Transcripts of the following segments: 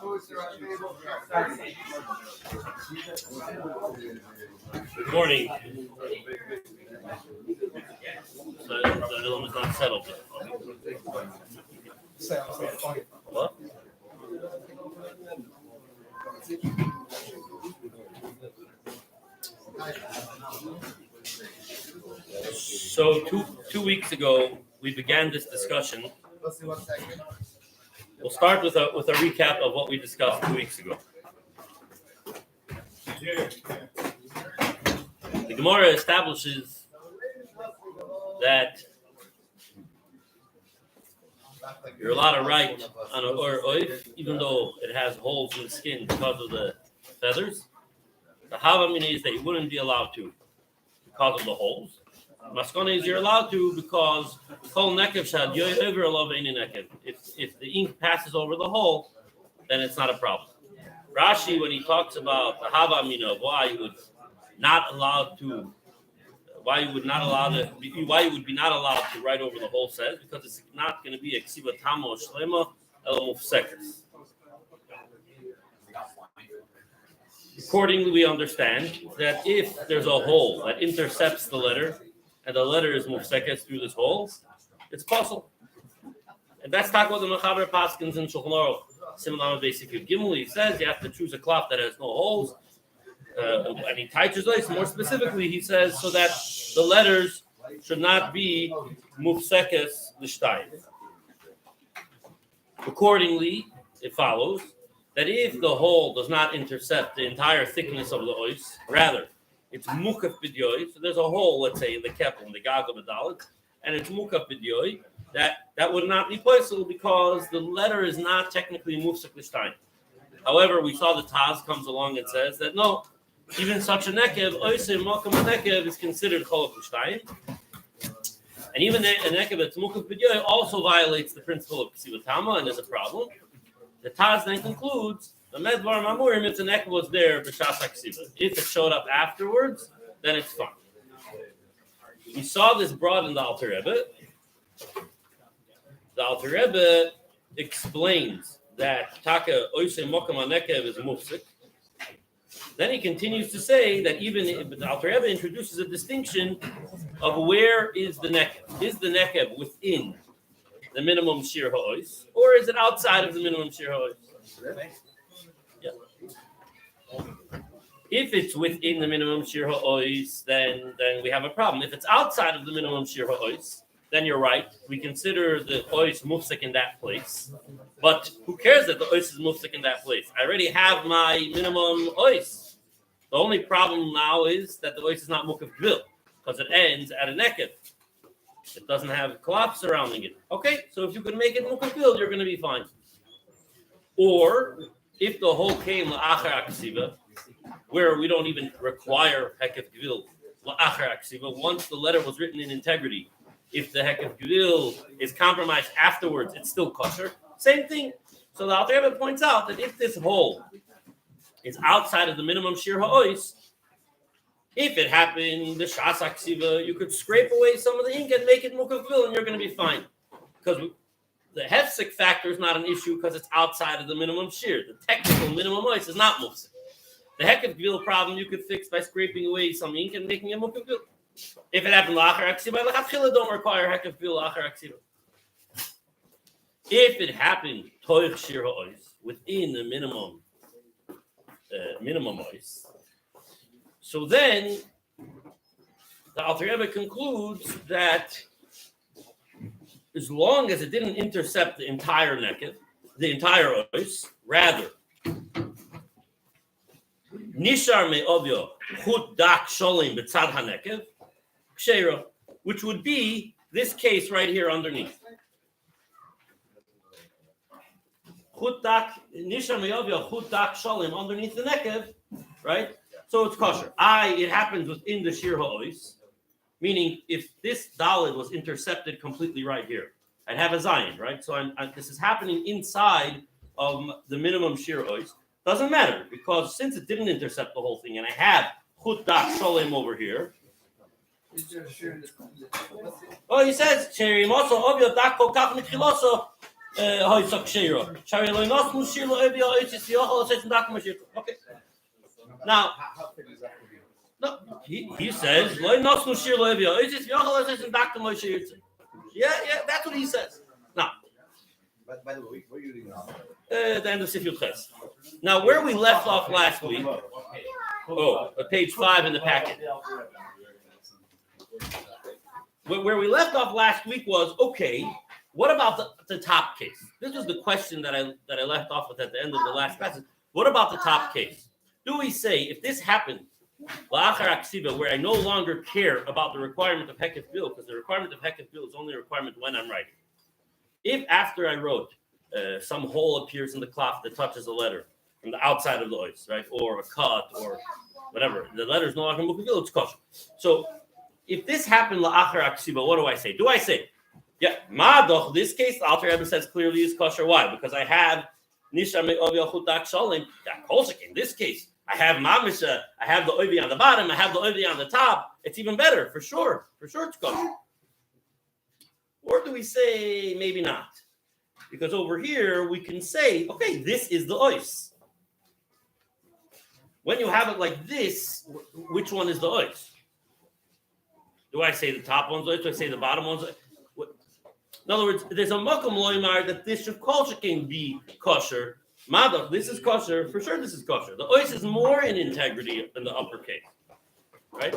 Good morning. So the film is not settled yet. What? So two weeks ago we began this discussion. We'll start with a recap of what we discussed 2 weeks ago. The Gemara establishes that you're allowed to write on an oif, even though it has holes in the skin because of the feathers. The havamina is that you wouldn't be allowed to because of the holes. Maskona is you're allowed to because kol nekev shad yoy love any nekev. If the ink passes over the hole, then it's not a problem. Rashi, when he talks about the havamina, why you would be not allowed to write over the hole, says because it's not going to be a ksiva tamo shlema el mufsekes. Accordingly, we understand that if there's a hole that intercepts the letter, and the letter is mufsekes through this hole, it's possible. And that's talking about the Mechaber Paskins in Shulchan Aruch. Similar basic Gimel, he says you have to choose a cloth that has no holes. And he touches this. More specifically, he says so that the letters should not be mufsekes l'shtayim. Accordingly, it follows that if the hole does not intercept the entire thickness of the ois, rather it's mukaf b'dyoy. So there's a hole, let's say in the kepel, in the gag of the dalet, and it's mukaf b'dyoy. That would not be possible because the letter is not technically mufsek l'shtayim. However, we saw the Taz comes along and says that no, even such a nekev, oisei makam nekev, is considered cholok l'shtayim. And even a nekev that's mukaf b'dyoy also violates the principle of ksiva tama, and there's a problem. The Taz then concludes the medvar mamurim, if the nekev was there b'shas haksiva. If it showed up afterwards, then it's fine. We saw this brought in the Alter Rebbe. The Alter Rebbe explains that taka oisei makam nekev is mufsik. Then he continues to say that even if the Alter Rebbe introduces a distinction of where is the nekev. Is the nekev within the minimum shir ha'ois, or is it outside of the minimum shir ha'ois? Yeah. If it's within the minimum shir ha'ois, then we have a problem. If it's outside of the minimum shir ha'ois, then you're right. We consider the ois mufsik in that place. But who cares that the ois is mufsik in that place? I already have my minimum ois. The only problem now is that the ois is not mukaf vil because it ends at a nekev. It doesn't have collapse surrounding it. Okay, so if you can make it mukaf vil, you're going to be fine. Or if the hole came la'achar aksiva, where we don't even require hekef gvil la'achar aksiva, once the letter was written in integrity, if the hekef gvil is compromised afterwards, it's still kosher. Same thing. So the Alter Rebbe points out that if this hole is outside of the minimum shir ha'ois, if it happened the shas haksiva, you could scrape away some of the ink and make it mukaf vil, and you're going to be fine. Because the hefsek factor is not an issue because it's outside of the minimum shir. The technical minimum ois is not mufsik. The hekef gvil problem you could fix by scraping away some ink and making it mukaf vil. If it happened la'achar aksiva, l'chatchila don't require hekef gvil la'achar aksiva. If it happened toich shir ha'ois, within the minimum ois, so then the Alter Rebbe concludes that as long as it didn't intercept the entire nekev, the entire ois, rather nishar me'ovyo chut dak sholim b'tzad hanekev kshera, which would be this case right here underneath. Chut dak nishar me'ovyo chut dak sholim underneath the nekev, right? So it's kosher. It happens within the shir ha'ois, meaning if this dalid was intercepted completely right here, I'd have a zayin, right? So this is happening inside of the minimum shir ha'ois. Doesn't matter because since it didn't intercept the whole thing, and I have chut dak sholem over here. Oh, he says, Okay. Now, no, he says, yeah, that's what he says. Now, by the way, where are you reading now? The end of Sifyut Ches. Now, where we left off last week, page 5 in the packet. Where we left off last week was, okay, what about the top case? This was the question that I left off with at the end of the last passage. What about the top case? Do we say, if this happened, where I no longer care about the requirement of Hekef Bil, because the requirement of Hekef Bil is only a requirement when I'm writing. If after I wrote, some hole appears in the cloth that touches a letter from the outside of the ois, right, or a cut, or whatever, the letter is no longer Mukaf Bil, it's kosher. So if this happened la'achar aksiba, what do I say? Do I say, yeah, ma'adoch, this case, the Alter Rebbe says clearly is kosher. Why? Because I have nisha me'ovi achutak shalim, that kosher. In this case, I have mamisha, I have the oivi on the bottom, I have the oivi on the top. It's even better, for sure. For sure it's kosher. Or do we say maybe not? Because over here we can say, okay, this is the ois. When you have it like this, which one is the ois? Do I say the top one's ois? Do I say the bottom one's ois? In other words, there's a makom loymar that this should kosher can be kosher. Madach, this is kosher. For sure this is kosher. The ois is more in integrity than the uppercase. Right?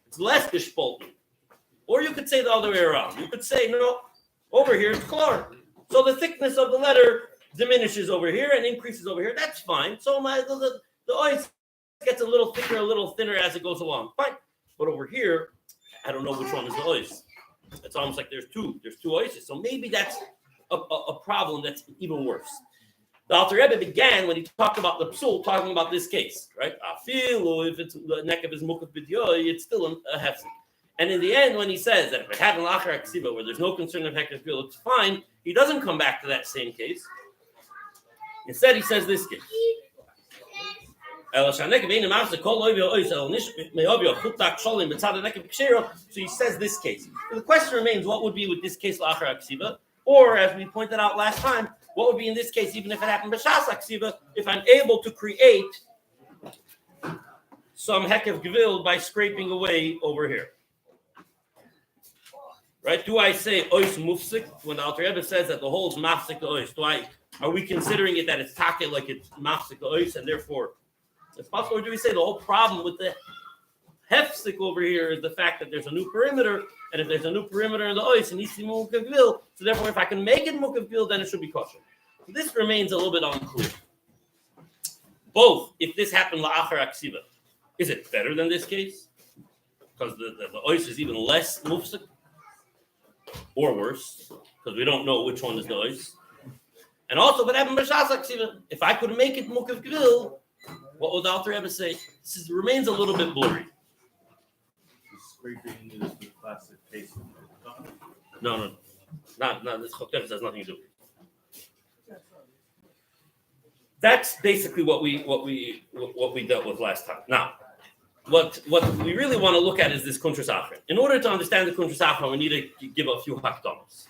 It's less gespolten. Or you could say the other way around. You could say, no, over here it's chlor. So the thickness of the letter diminishes over here and increases over here. That's fine. So the ois gets a little thicker, a little thinner as it goes along. Fine. But over here, I don't know which one is the ois. It's almost like there's two oises. So maybe that's a problem that's even worse. The Alter Rebbe began when he talked about the psul, talking about this case, right? Afilu, if it's the neck of his mukaf b'diyoi, it's still a hefsek. And in the end, when he says that if it had an lachar aksiba where there's no concern of hekef bil, it's fine. He doesn't come back to that same case. Instead, he says this case. So he says this case. The question remains, what would be with this case lachar aksiba? Or, as we pointed out last time, what would be in this case, even if it happened b'shas aksiba, if I'm able to create some hekef gevil by scraping away over here? Right? Do I say ois mufsik when the Alter Rebbe says that the whole is mafsik the ois? Are we considering it that it's take like it's mafsik the ois and therefore it's possible? Or do we say the whole problem with the hefsik over here is the fact that there's a new perimeter, and if there's a new perimeter in the ois, it needs to be mukaf bil, so therefore if I can make it mukaf bil, then it should be kosher. So this remains a little bit unclear. Both, if this happened la'achar aksiba, is it better than this case? Because the ois is even less mufsik? Or worse, because we don't know which one is the ois. And also, what happened b'shas aksiba? If I could make it mukaf gevil, what would the Alter Rebbe say? This remains a little bit blurry. Scraping is the classic case. No. Not this choktev has nothing to do. That's basically what we dealt with last time. Now, what we really want to look at is this kuntras achron. In order to understand the kuntras achron, we need to give a few hakdamas.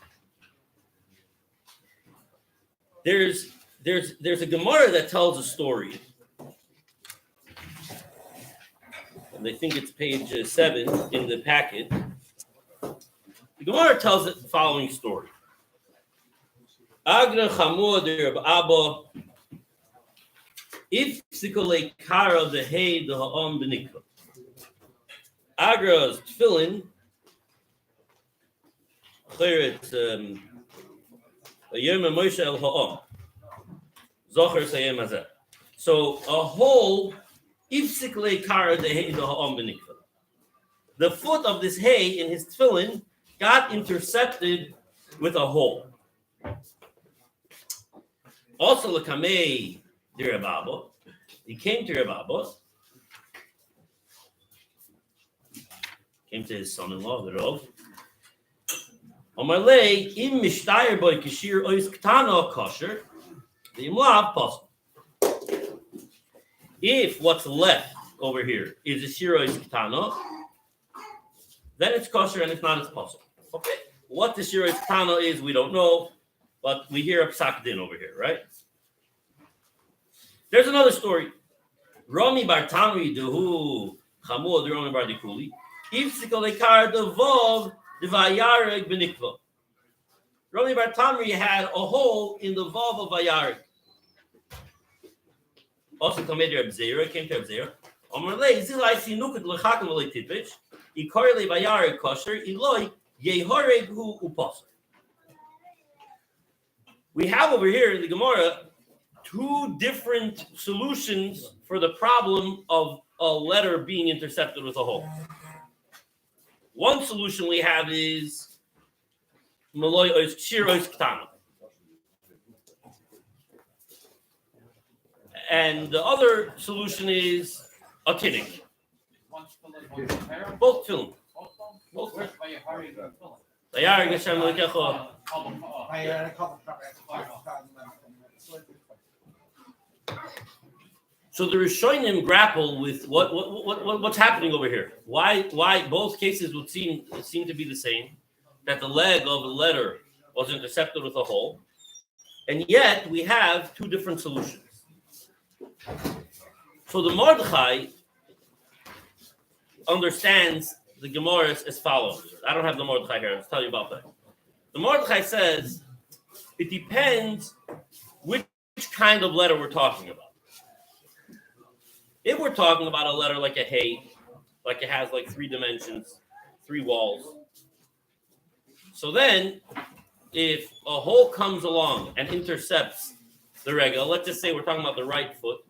There's a Gemara that tells a story, and I think it's page 7 in the packet. The Gemara tells the following story. Agra chamua de Reb Abba, if sikole kara the hay the ha'am benikva. Agra's tefillin, cheret yom Moshe el ha'am, zocher sayem hazeh. So a hole, if sikole kara the hay the ha'am benikva. The foot of this hay in his tefillin got intercepted with a hole. Also, lekamei dirababa, he came to Rababa, came to his son-in-law, the Rav. Amarlei im mishtayer boy kishir ois ktana kosher, the imlav possible. If what's left over here is a shir ois ktana, then it's kosher, and if not, it's possible. Okay, what the shir ois ktana is, we don't know. but we hear a psak din over here, right? There's another story. Rami bar Tamri dehu chamur the Rami bar dikuli. Ifsikol ekar devov devayareg benikva. Rami bar Tamri had a hole in the vav of Vayareg. Also, came to Abzera. Omerlei zilai sinukut lechakim v'lei tipich. Ikorle Vayareg kosher iloi yehoreg hu upas. We have over here in the Gemara two different solutions for the problem of a letter being intercepted with a hole. One solution we have is Maloi ois shir ois ktana. And the other solution is a tinnik. Both film. Both. So the Rishonim grapple with what's happening over here. Why both cases would seem to be the same, that the leg of a letter was intercepted with a hole, and yet we have two different solutions. So the Mordechai understands the Gemara as follows. I don't have the Mordechai here. I'll tell you about that. The Mordechai says it depends which kind of letter we're talking about. If we're talking about a letter like a hey, like it has like 3 dimensions, 3 walls. So then, if a hole comes along and intercepts the regel, let's just say we're talking about the right foot.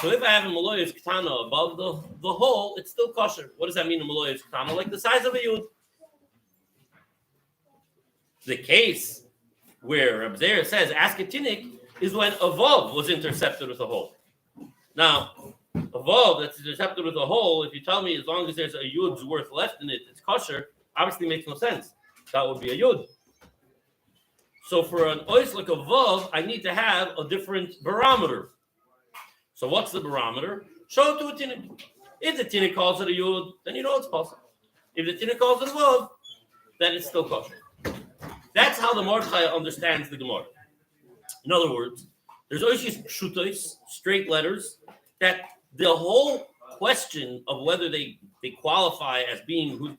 So if I have a Maloyas Ketana above the hole, it's still kosher. What does that mean, a Maloyas Ketana? Like the size of a yud. The case where Abzera says, ask a tinnik, is when a vav was intercepted with a hole. Now, a vav that's intercepted with a hole, if you tell me as long as there's a yud's worth left in it, it's kosher, obviously makes no sense. That would be a yud. So for an ois like a vav, I need to have a different barometer. So what's the barometer? Show it to a tinnik. If the tinnik calls it a yud, then you know it's possible. If the tinnik calls it a vav, then it's still kosher. That's how the Mordechai understands the Gemara. In other words, there's oishis pshutos, straight letters, that the whole question of whether they qualify as being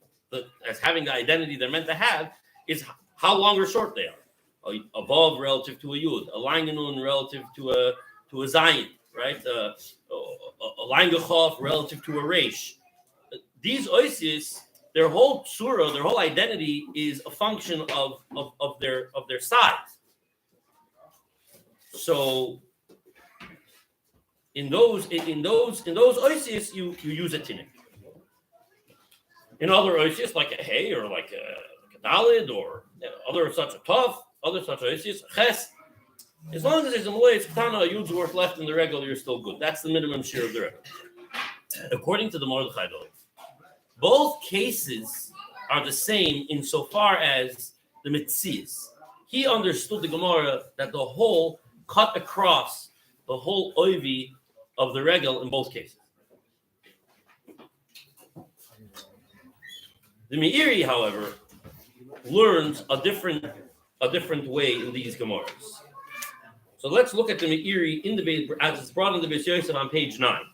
as having the identity they're meant to have is how long or short they are. A vav relative to a yud, a langenun relative to a zayin, right? A langechof relative to a reish. These oishis, their whole surah, their whole identity is a function of their size. So in those oisius, you use a tinnik. In other oisius, like a hay or like a dalid or other such a tov, other such oisius, ches, as long as there's a malay katana, a yud's worth left in the regular, you're still good. That's the minimum share of the regular. According to the Mordechai, though, both cases are the same insofar as the mitzias. He understood the Gemara that the hole cut across the whole oivi of the regel in both cases. The Meiri, however, learns a different way in these Gemaras. So let's look at the Meiri in the as it's brought in the Beis Yosef on page 9.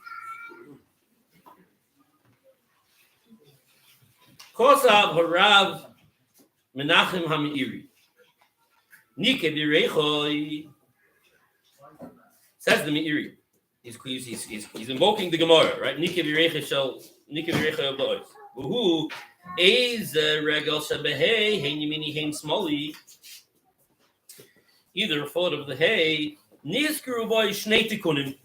Kosav harav Menachem HaMeiri. Nike b'reichoi. Says the Meiri. He's invoking the Gemara, right? Nike b'reichoi of the ois. Uhu eiz regel shebehei hein yimini hein smoli. Either foot of the hay. Nizkuru boy shnei tikunim.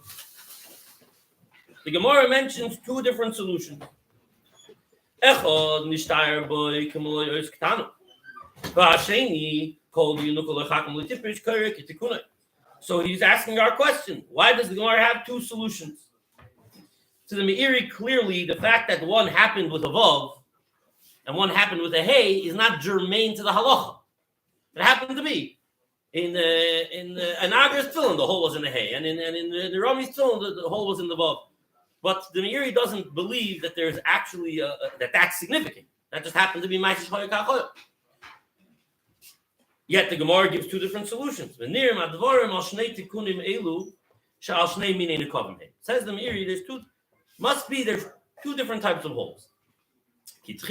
The Gemara mentions 2 different solutions. Echad nishtayer boy k'moloi ois ketanu. V'hasheni kol yinukol lechakim l'tipish k'yre k'tikunai. So he's asking our question: why does the Gemara have 2 solutions? To the Meiri, clearly the fact that one happened with a vav and one happened with a hay is not germane to the halacha. It happened to be in an Agar's tefillin, the hole was in the hay, and in the Rami's tefillin, the hole was in the vav. But the Meiri doesn't believe that there's actually that's significant. That just happened to be Ma'aseh Choyek HaChoyek. Yet the Gemara gives two different solutions. Says the Meiri, there's two different types of holes. Let's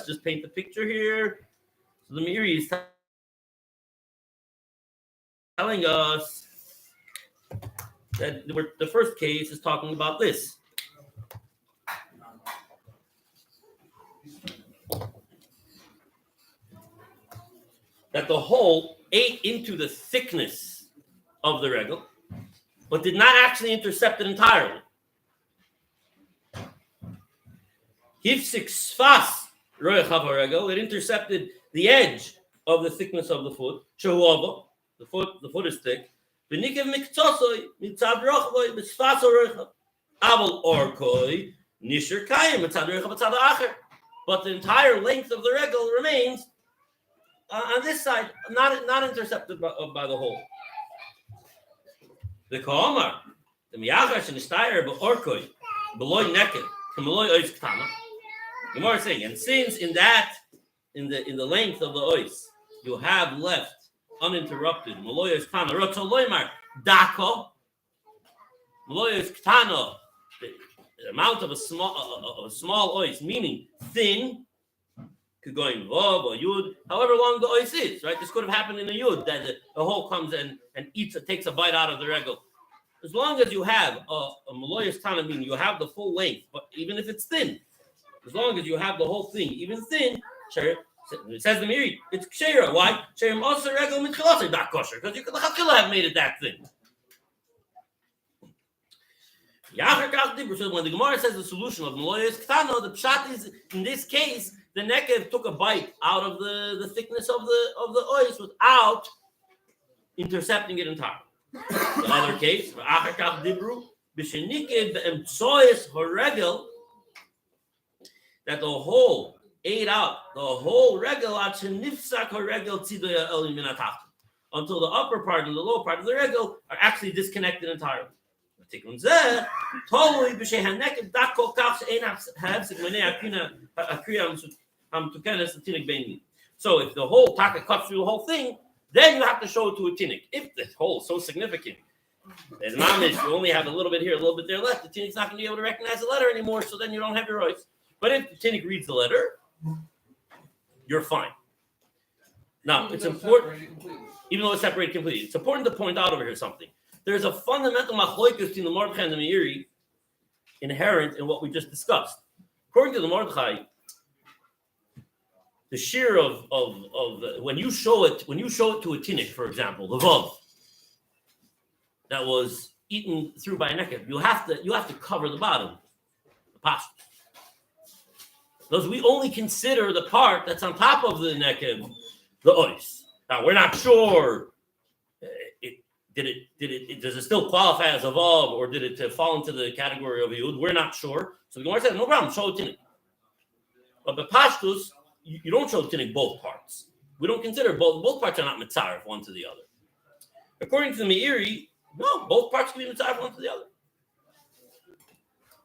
just paint the picture here. So the Meiri is telling us that the first case is talking about this. That the hole ate into the thickness of the regel, but did not actually intercept it entirely. Hifsik sfas roichav haregel, it intercepted the edge of the thickness of the foot. Shehuava, the foot is thick. V'nikev miktsosoi mitzad rochvoi b'sfas haregel. Aval orkoi nisher kayim mitzad rochvoi mitzad acher. But the entire length of the regel remains on this side, not intercepted by the hole. The Ka'omar, the Miyachash and the Steyer, B'orkoi, B'loi Neket, K'meloi Ois Ktana. The more saying, and since in the length of the ois, you have left uninterrupted, Meloi Ois Ktana, Rotzo Loimar, Dako, Meloi Ois Ktana, the amount of a small ois, meaning thin, could go in Vav or Yud, however long the ois is, right? This could have happened in a Yud, that the hole comes and takes a bite out of the regel. As long as you have a Meloyas Tana, meaning you have the full length, but even if it's thin, as long as you have the whole thing, even thin, it says the Meiri, it's Kshera. Why? Kshera also regel mitchilasei not kosher, because you could have made it that thin. When the Gemara says the solution of Meloyas Ktana, the pshat is in this case the nekev took a bite out of the thickness of the ois without intercepting it entirely. The other case, that the hole ate out the whole regel until the upper part and the lower part of the regel are actually disconnected entirely. So if the whole taka cuts through the whole thing, then you have to show it to a tinnik. If the hole is so significant, as mamish, you only have a little bit here, a little bit there left, the tinnik's not going to be able to recognize the letter anymore, so then you don't have your ois. But if the tinnik reads the letter, you're fine. Now, it's important, even though it's separated completely, it's important to point out over here something. There's a fundamental machloikus between the Mordechai and the Meiri inherent in what we just discussed. According to the Mordechai, the shear of when you show it to a tinnik, for example, the vav that was eaten through by a nekev, you have to cover the bottom, the pasta. Those we only consider the part that's on top of the nekev, the ois. Now we're not sure. Does it still qualify as a vav, or did it fall into the category of a yud? We're not sure. So the Gemara said, no problem, show it tinnik. But the pashtus, you don't show tinnik both parts. We don't consider both parts are not mitzaref one to the other. According to the Meiri, no, both parts can be mitzaref one to the other.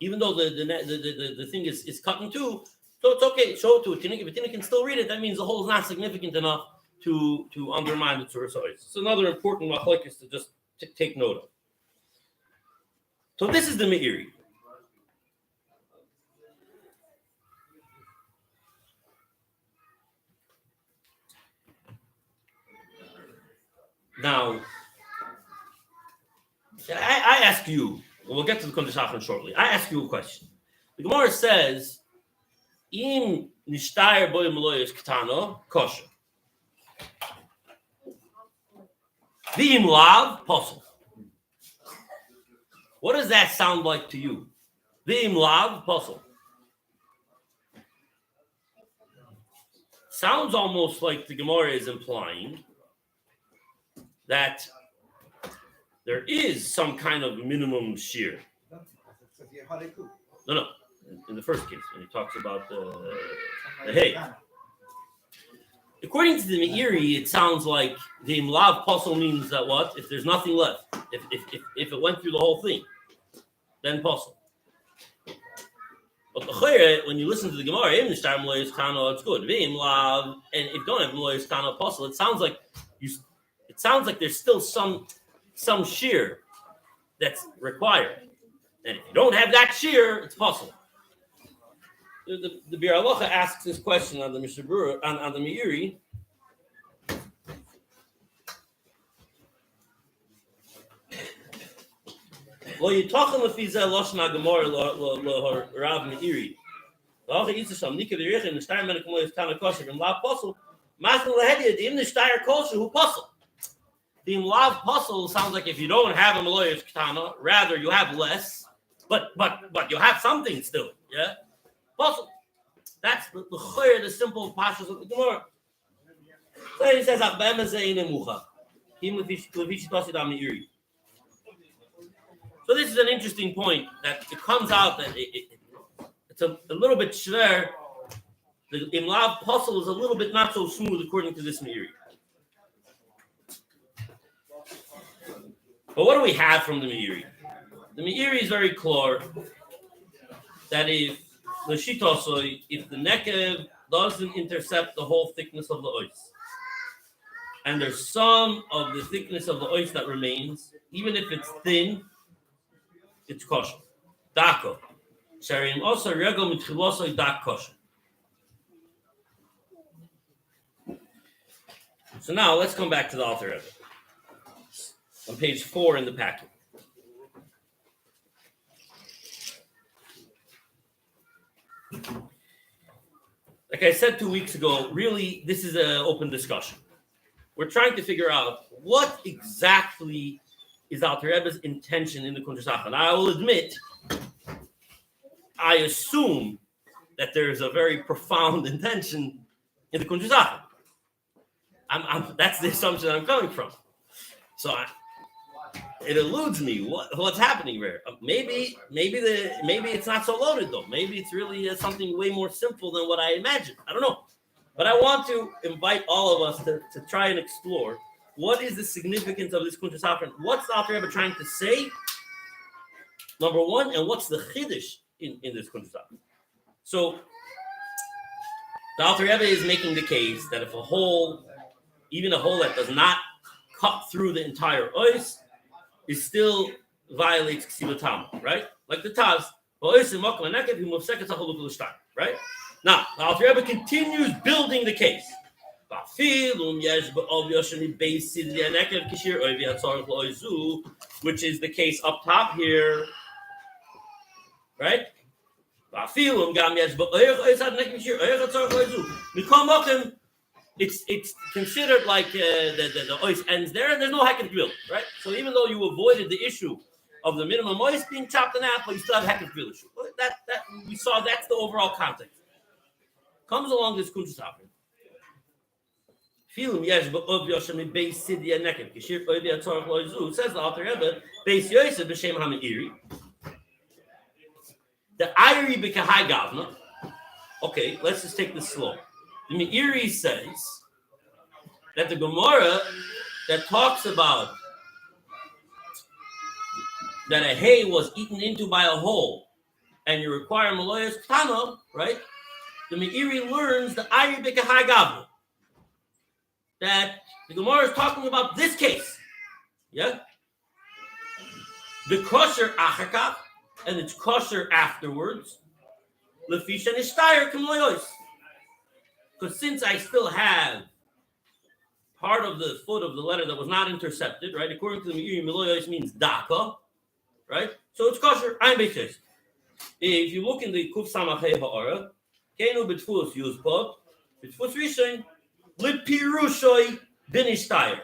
Even though the thing is cut in two, so it's okay. Show it to a tinnik. If a tinnik can still read it, that means the hole is not significant enough to undermine the Tzuras Ois. It's another important machlokes to just take note of. So this is the Meiri. Now, I ask you, we'll get to the Kondishachon shortly. I ask you a question. The Gemara says, Im nishtayr boy meloyos ktano, kosher. V'im lav, posel. What does that sound like to you? V'im lav, posel. Sounds almost like the Gemara is implying that there is some kind of minimum shear. No. In the first case, when he talks about the hay. According to the Meiri, it sounds like the imlav posel means that what? If there's nothing left, if it went through the whole thing. then possible. But when you listen to the Gemara, it's good. And if you don't have Maloyas Kana possible, it sounds like there's still some shear that's required. And if you don't have that shear, it's possible. The Bir Halacha asks this question on the Mishabura, on the Meiri. Well, you talk on the Fizel Loshna Gemara Rav Meiri. The Halacha Yitzhak Nika the Rechin the Stein Menek Moyes Tana Kosher and Lav Puzzle. Master Lehedia the Imnish Steyer Kosher who puzzle. The Lav Puzzle sounds like if you don't have a Maloyas Ketana, rather you have less, but you have something still. Yeah, puzzle. That's the simple pashas of the Gemara. So he says Abemazei Nemucha. Him Levish Tosid Meiri. So this is an interesting point that it comes out that it's a little bit shver. The Imlav puzzle is a little bit not so smooth according to this Meiri. But what do we have from the Meiri? The Meiri is very clear that if the Shitosoi, if the Nekev doesn't intercept the whole thickness of the ois, and there's some of the thickness of the ois that remains, even if it's thin, it's kosher. Dako. Sharim also regel mitchilosoi dak kosher. So now let's come back to the Alter Rebbe. On page 4 in the packet. Like I said 2 weeks ago, really, this is an open discussion. We're trying to figure out what exactly is Alter Rebbe's intention in the Kuntres Achra. And I will admit, I assume that there is a very profound intention in the Kuntres Achra. That's the assumption I'm coming from. So it eludes me what's happening here. Maybe it's not so loaded though. Maybe it's really something way more simple than what I imagined. I don't know. But I want to invite all of us to try and explore what is the significance of this Kuntres Achra. What's the Alter Rebbe trying to say? Number one, and what's the chiddush in this Kuntres Achra? So the Alter Rebbe is making the case that if even a hole that does not cut through the entire ois, it still violates ksivatama, right? Like the Taz, right? Now, the Alter Rebbe continues building the case. Which is the case up top here, right? It's considered like the ois ends there, and there's no heket grill, right? So even though you avoided the issue of the minimum ois being chopped in half, but you still have heket grill issue. That we saw. That's the overall context. Comes along this Kuntres Achra. Film yesh ba'ov yoshem beis sidya nekev kishir oivia tzorach loizu. Says the Alter Rebbe beis Yosef b'shem ha'meiri. The Iri b'kahai gavna. Okay, let's just take this slow. The Meiri says that the Gemara that talks about that a hay was eaten into by a hole and you require Maloyas Tana, right? The Meiri learns the Iri b'kahai gavna. That the Gemara is talking about this case. Yeah? The kosher achakach, and it's kosher afterwards. Lefish and ishtayer k'mloyos. Because since I still have part of the foot of the letter that was not intercepted, right? According to the Meiri, Meloyos means daka, right? So it's kosher. I'm basis. If you look in the Kuf Samachei Ha'ara, Kenu B'tfus Yuzpot, B'tfus Rishon, L'Pirushoi Binishtayer.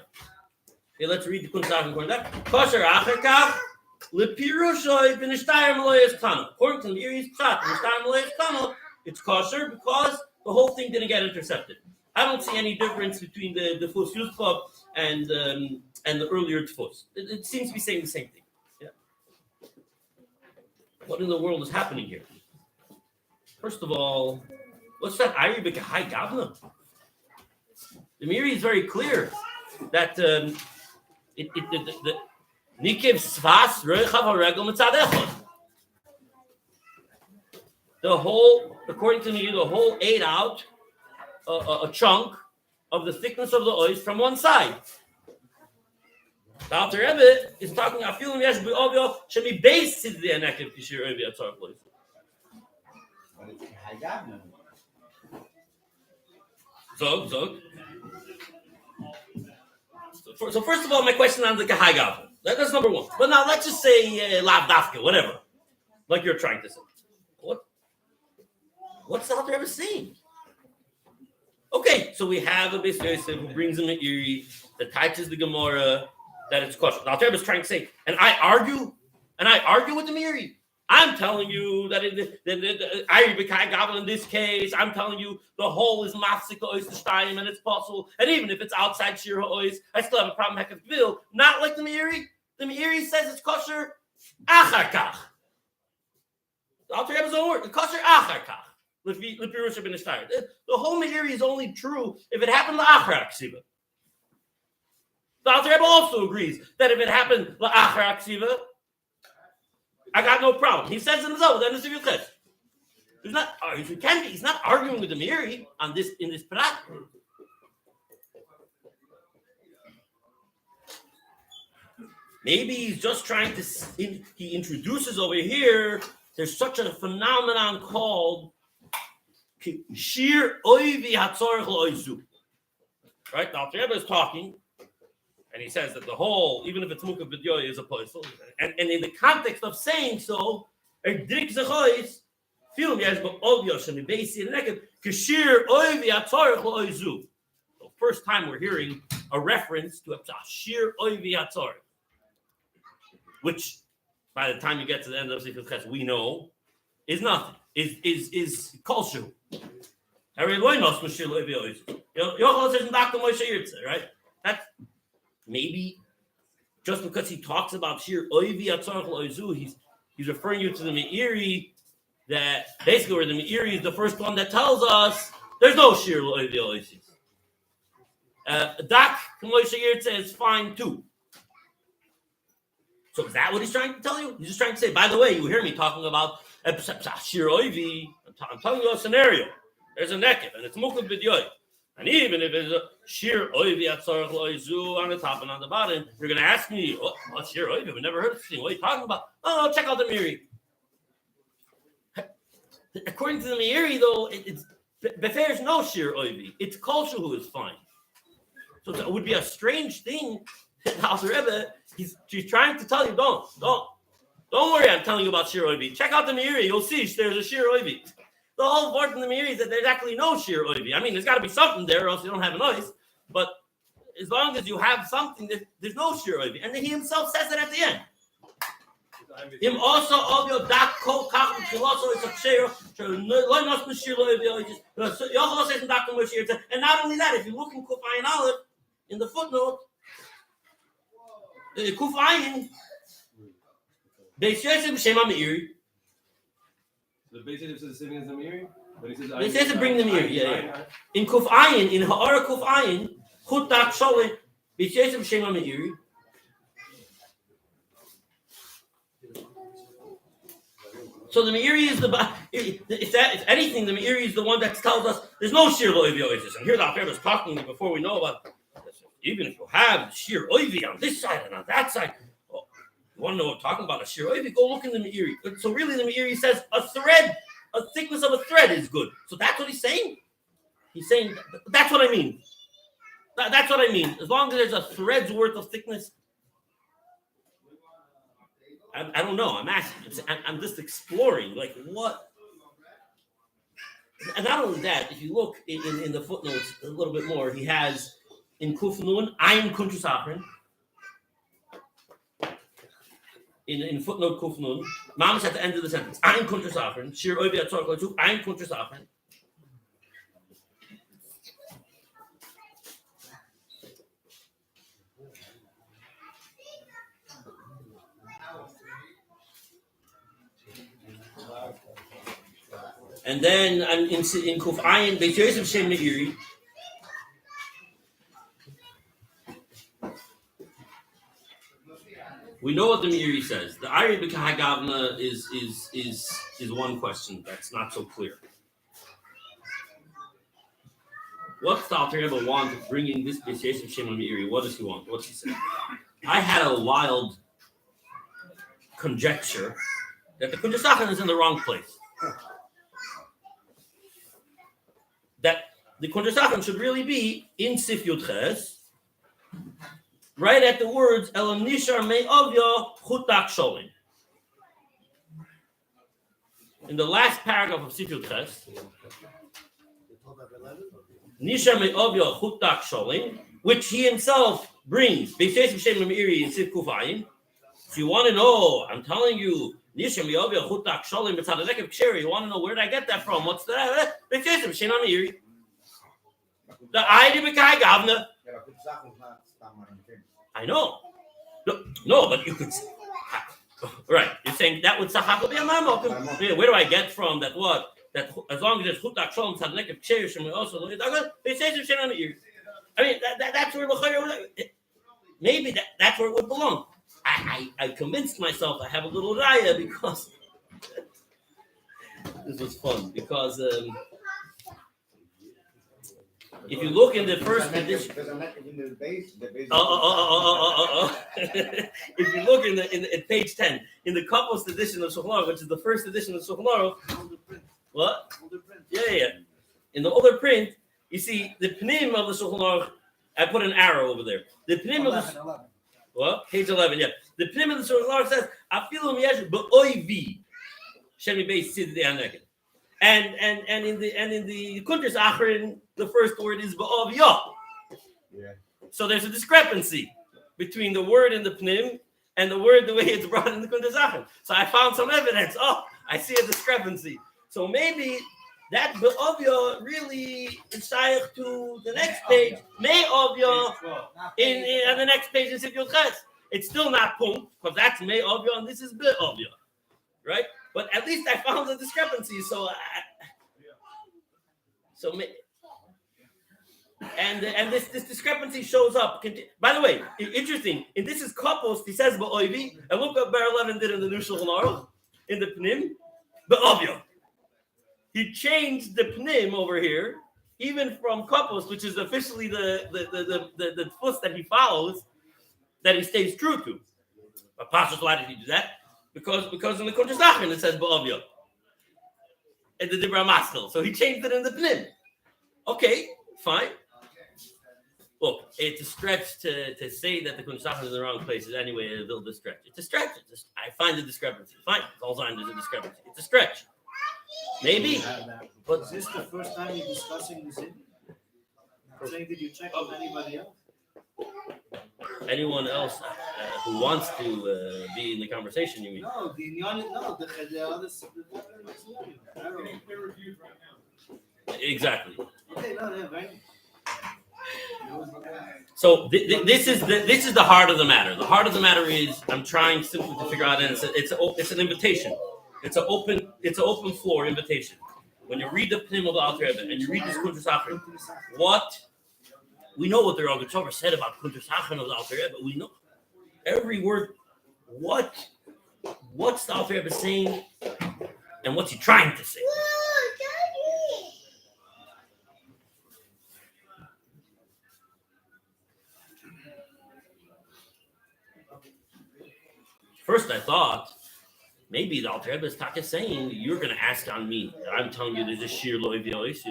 Okay, let's read the Kuntres Achra according to that. Kosher Achakach, L'Pirushoi Binishtayer Meloyos Kana. According to the Meiri's Pshat, Binishtayer Meloyos Kana, it's kosher because the whole thing didn't get intercepted. I don't see any difference between the Tfus Yuzpot and the earlier Tfus. It seems to be saying the same thing. Yeah. What in the world is happening here? First of all, what's that? Iri b'kahai gavna. The Meiri is very clear that the Nikiv Sfas Reichav HaRegel Mitzad Echad. according to me, the whole ate out a chunk of the thickness of the ois from one side. The Alter Rebbe is talking afilim yesh b'ovyo shemi beis tzidei hanekev kishir oivi atzarech lois. But it's Hayab. So first of all, my question on the Gehagav. That's number one. But now let's just say Lav Dafka, whatever. Like you're trying to say. What's the Alter Rebbe saying? Okay, so we have a Beis Yosef who brings him an Iri that touches the Gemara that it's kosher. The Alter Rebbe is trying to say, and I argue with the Miri. I'm telling you that in this case, I'm telling you the whole is mafsik ois shtayim and it's possible. And even if it's outside shir ha'ois, I still have a problem hekav vil. Not like the Meiri. The Meiri says it's kosher achar kach. The Alter Rebbe's own word, kosher achar kach. The whole Meiri is only true if it happened la'achar aksiva. The Alter Rebbe also agrees that if it happened la'achar aksiva, I got no problem. He says himself, then the Sifrus. He's not arguing with the Meiri on this in this prat. Maybe he's just trying to. He introduces over here. There's such a phenomenon called shir oivi hatzorech loizu. Right? The Alter Rebbe is talking. And he says that the whole, even if it's Mukav B'Dyoy, is a posel. And in the context of saying so, Dik Zechois, Film Yesh B'Ovyo Shemi Beisi Neked, Kashir Oivi Hatzorech Loizu. So first time we're hearing a reference to a Shir Oivi Hatzorech, which by the time you get to the end of Sifrus Ches, we know is nothing. Is Kolshu. Harry Loinos Mashir Oivi Oizu. Yochel says in Dr. Moshe Yirtze, right? That's maybe just because he talks about Shir Oivi Atzarech Loizu, he's referring you to the Meiri that basically where the Meiri is the first one that tells us there's no Shir Oivi Loizu. Dak Moshe Yirtze is fine too. So is that what he's trying to tell you? He's just trying to say, by the way, you hear me talking about Shir Oivi. I'm telling you a scenario. There's a nekev and it's Mukav B'Dyoy. And even if it's a shir oivi atzarech loizu on the top and on the bottom, you're going to ask me, what's shir oivi? We've never heard of this thing. What are you talking about? Oh, check out the Meiri. According to the Meiri, though, there's no shir oivi. It's kolshu who is fine. So it would be a strange thing. Alter Rebbe, he's trying to tell you, don't worry. I'm telling you about shir oivi. Check out the Meiri. You'll see there's a shir oivi. The whole part in the Meiri is that there's actually no shir oivi. I mean, there's got to be something there, or else you don't have a noise. But as long as you have something, there's no shir oivi. And then he himself says it at the end. Him also of your dak kol kach also is a shir. Lo nos mishir oivi. Yochel says in Dr. Moshe. And not only that, if you look in Kuf Ayin Aleph in the footnote, Kuf Ayin, Beis Yosef b'Shem HaMeiri. The Beis Yosef says the same thing as the Meiri? But he says Beis Yosef bring the Meiri, yeah. In Kuf Ayin, in Ha'ara Kuf Ayin, Chut Dak Sholeh, Beis Yosef b'Shem HaMeiri. So the Meiri is if anything, the Meiri is the one that tells us there's no shir loivi oisis. And here the Alter Rebbe is talking before we know about even if you have shir oivi on this side and on that side. You want to know what I'm talking about? A shir oivi? Go look in the Meiri. So really, the Meiri says a thickness of a thread is good. So that's what he's saying. He's saying that's what I mean. That's what I mean. As long as there's a thread's worth of thickness. I don't know. I'm asking. I'm just exploring. Like what? And not only that, if you look in the footnotes a little bit more, he has in Kuf Nun Ein Kuntrus Achron. In footnote Kuf Nun, Mama's at the end of the sentence. Ein Kuntrus Achron. Shir Oivi Atzorech Loizu. Ein Kuntrus Achron. And then in Kuf Ayin, Beis Yosef Shem Meiri. We know what the Meiri says. The Ari B'Kahagavna is one question that's not so clear. What's the Alter Rebbe want of bringing this B'Shesh of Shem Meiri? What does he want? What's he say? I had a wild conjecture that the Kundasachan is in the wrong place. That the Kundasachan should really be in Sif Yud Ches, right at the words Elam Nishar Me'ovya Chutak Sholim. In the last paragraph of Sif Yud Ches, Nishar Me'ovya Chutak Sholim, which he himself brings, B'Shesh B'Shem Meiri in Sif Kufayim. If you want to know, I'm telling you, Nishar Me'ovya Chutak Sholim B'Tzadadek of Ksheri. You want to know where did I get that from? What's that? B'Shesh B'Shem Meiri. The Eide B'Kai Gavna. I know. No, but you could. Right. You're saying that would Sachak be a Mamok. Where do I get from that what? That as long as there's Chutak Shalom Tzadlek of Cherish and also they say some shit on the ear. I mean that's where maybe that's where it would belong. I convinced myself I have a little raya because this was fun because if you look in the first edition, if you look in page 10 in the Kapos edition of Shulchan Aruch, which is the first edition of Shulchan Aruch, what? Yeah. In the older print, you see the pnim of the Shulchan Aruch. I put an arrow over there. The pnim of the what? Page 11. Yeah. The pnim of the Shulchan Aruch says, "Afilu miyesh be'oivi shemi beis sid de'aneket." And in the Kuntres Achrin, the first word is ba'ovya. Yeah. So there's a discrepancy between the word in the Pnim and the word the way it's brought in the Kuntres Achrin. So I found some evidence. Oh, I see a discrepancy. So maybe that ba'ovya really is shaykh to the next page. Me'ovya in the next page in Sif Yud Ches. It's still not pum because that's me'ovya and this is be'ovya, right? But at least I found the discrepancy. And this discrepancy shows up. By the way, interesting. And this is Kapos. He says ba'oivi, and look what Bar 11 did in the New Shulchan Aruch in the Pnim, ba'ovya. He changed the Pnim over here, even from Kapos, which is officially the fuss that he follows, that he stays true to. But Pashas, why did he do that? Because in the Kuntres Achrin it says ba'ovya. And the Dibra Maskil. So he changed it in the Pnim. Okay, fine. Look, it's a stretch to say that the Kuntres Achrin is in the wrong places anyway. A little stretch. It's a stretch. I find the discrepancy. Fine. It's all time there's a discrepancy. It's a stretch. Maybe. But is this the first time you're discussing this? Saying, did you check with anybody else? Anyone else who wants to be in the conversation, you mean? No, the others. Exactly. Okay, no, right. So this is the heart of the matter. The heart of the matter is I'm trying simply to figure out, and it's an invitation. It's an open floor invitation. When you read the Pnim of the Alter Rebbe and you read this Kuntres Achrin, we know what the Rogatchover said about Kuntres Achrin of the Alter Rebbe. We know every word. What's the Alter Rebbe saying, and what's he trying to say? First, I thought maybe the Alter Rebbe is saying you're going to ask on me. I'm telling you, there's a shir lo ivyois.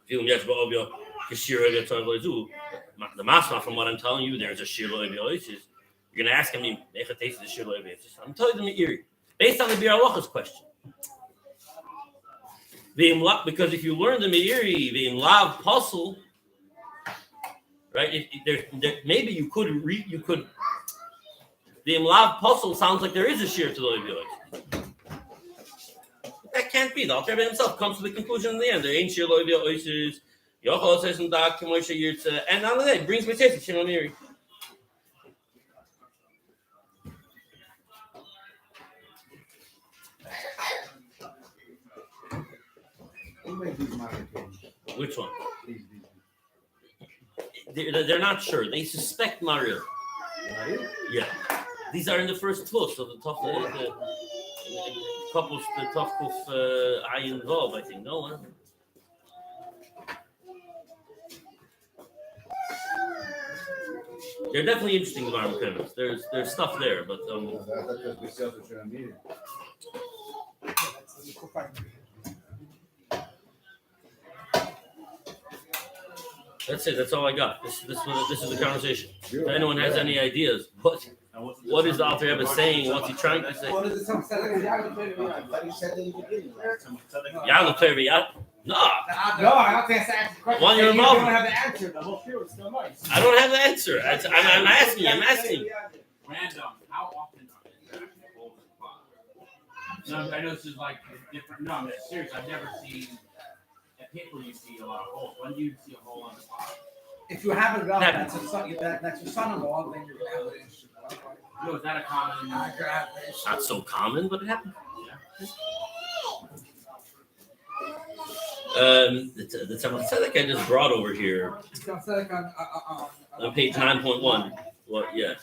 The masma from what I'm telling you, there's a shir lo ivyois. You're going to ask me, I'm telling you the Meiri based on the Bir Halacha's question. Because if you learn the Meiri, the Imlav Puzzle, right? Maybe you could read. You could. The Imlav Puzzle sounds like there is a shir to the Levi. That can't be. The Alter Rebbe himself comes to the conclusion in the end. There ain't shir Levi oises. Yochel says in Dak Kemoshe Yirtze, and on the day brings me to Shimon Meiri. Which one? They're not sure. They suspect Mario. Yeah. These are in the first tush, so the tough, the couples, the tough kuf ayin vav, I think. No one. They're definitely interesting environment chemicals. There's stuff there, but that's it. That's all I got. This is the conversation. If anyone has any ideas, what is the Alter Rebbe saying? What's he trying to say? What is it? But he said in the beginning. Ya'al Terbi, yeah? No, No, I don't think I asked the question. One you're You don't involved. have the answer. The whole field is still nice. I don't have the answer. I'm asking. I'm asking. Random. How often are they actually holding the pot? No, I know this is like different. No, I'm serious. I've never seen at paper. You see a lot of holes. When do you see a hole on the pot? If you have a dog, that's your son-in-law, then you're gonna have an issue. No, is that a common? Not so common, but it happens. The Tzemach I just brought over here on page 9.1. What? Yeah.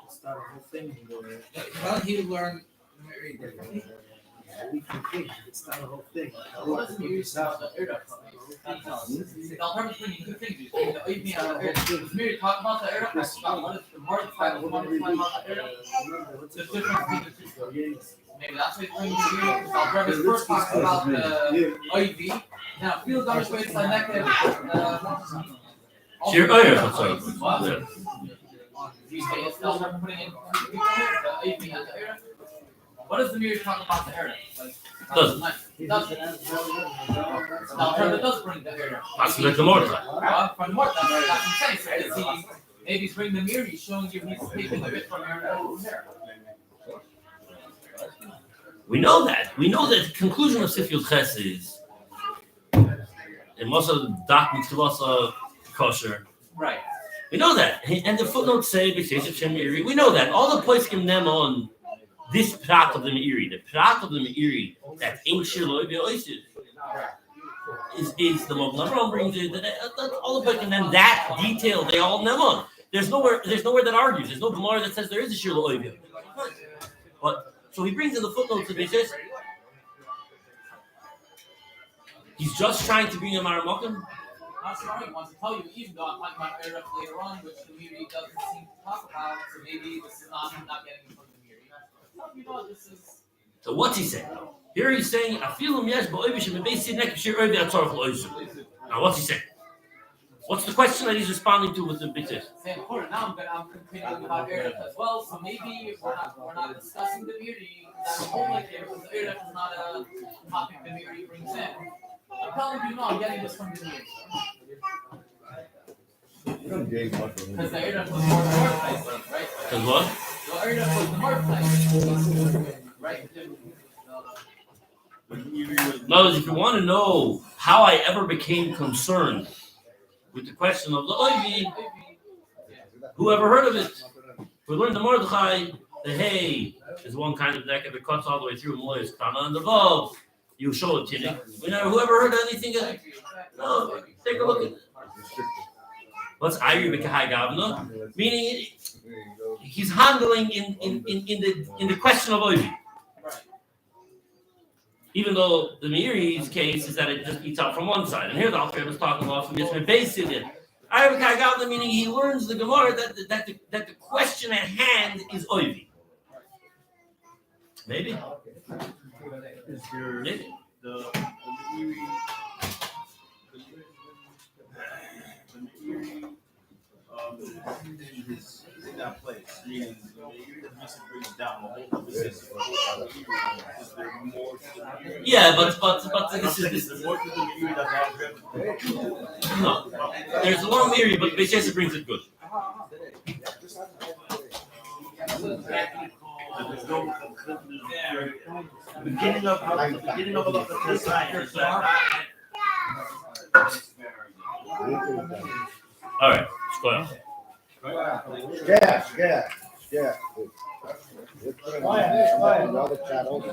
Start a whole thing where Well, he learned very differently. we can think. It's not a whole thing. What is the use of the Eruv? The alternative between two things is the Oivni and the Eruv. Maybe talk about the Eruv, talk about what is the more fight, what is about the Eruv. The difference between the two. Maybe that's what he's bringing to you. I'll first talk about the Oivni. Now, field gunners way to the neck. Sure. Oh, yeah. Sorry. Yeah. You say it's still putting in the Oivni and the Eruv. What does the mirror talk about the Eruv? Doesn't. Doesn't. Now, Eruv does bring the Eruv. That's like the mortar. From the mortar. That's what I'm saying. So maybe he's bringing the mirror. He's showing you he's taking a bit from Eruv there. We know that. We know that the conclusion of Sif Yud Ches is it must have dak mitzvah kosher. Right. We know that. And the footnotes say we know that. All the poskim them on this prat of the Meiri, the prat of the Meiri that ain't shirloi be'oisid is the Mogen Avraham brings it. That's all the poskim them that detail they all them on. There's nowhere that argues. There's no Gemara that says there is a shirloi be'oisid. But so he brings in the footnotes of it. He's just trying to bring a Maramokim. Not sure I want to tell you, even though I'm talking about Eruv later on, which the Meiri doesn't seem to talk about, so maybe this is not getting it from the Meiri. You know, this is. So what's he saying? Here he's saying, "Afilu yes, ba'ovish and b'beis nek b'shir ovi atzarach lo'isu." Now what's he saying? What's the question that he's responding to with the bitter? Saying, now I'm continuing about Eruv as well, so maybe we're not discussing the Meiri. That's the whole idea, because Eruv is not a topic the Meiri brings in. I'm telling you, no, I'm getting this from the Meiri. Because the Eruv was more the marketplace, right? Because what? The Eruv was the marketplace, right? No, if you want to know how I ever became concerned with the question of the Oivi, who ever heard of it? We learned the Mordechai, the hay is one kind of neck, if it cuts all the way through Mois, Kana and the Vav, you show it to me. We never, whoever heard anything of it? No, take a look at it. What's Ayri B'Kahai Gavna? Meaning he's handling in the question of Oivi. Even though the Meiri's case is that it just eats out from one side. And here the Alter Rebbe is talking about from Yisrael basically. Ayri B'Kahai Gavna, meaning he learns the Gemara that the question at hand is Oivi. Maybe. is there Maybe. the Meiri is in that place, meaning the Meiri that Misa brings down the whole emphasis of is there more to the Meiri? Yeah, but this Is there more to the Meiri that no. There's a long Meiri, but Beis brings it good. There's no beginning of the design. All right, let's go on. Yeah. Let's put another chat over.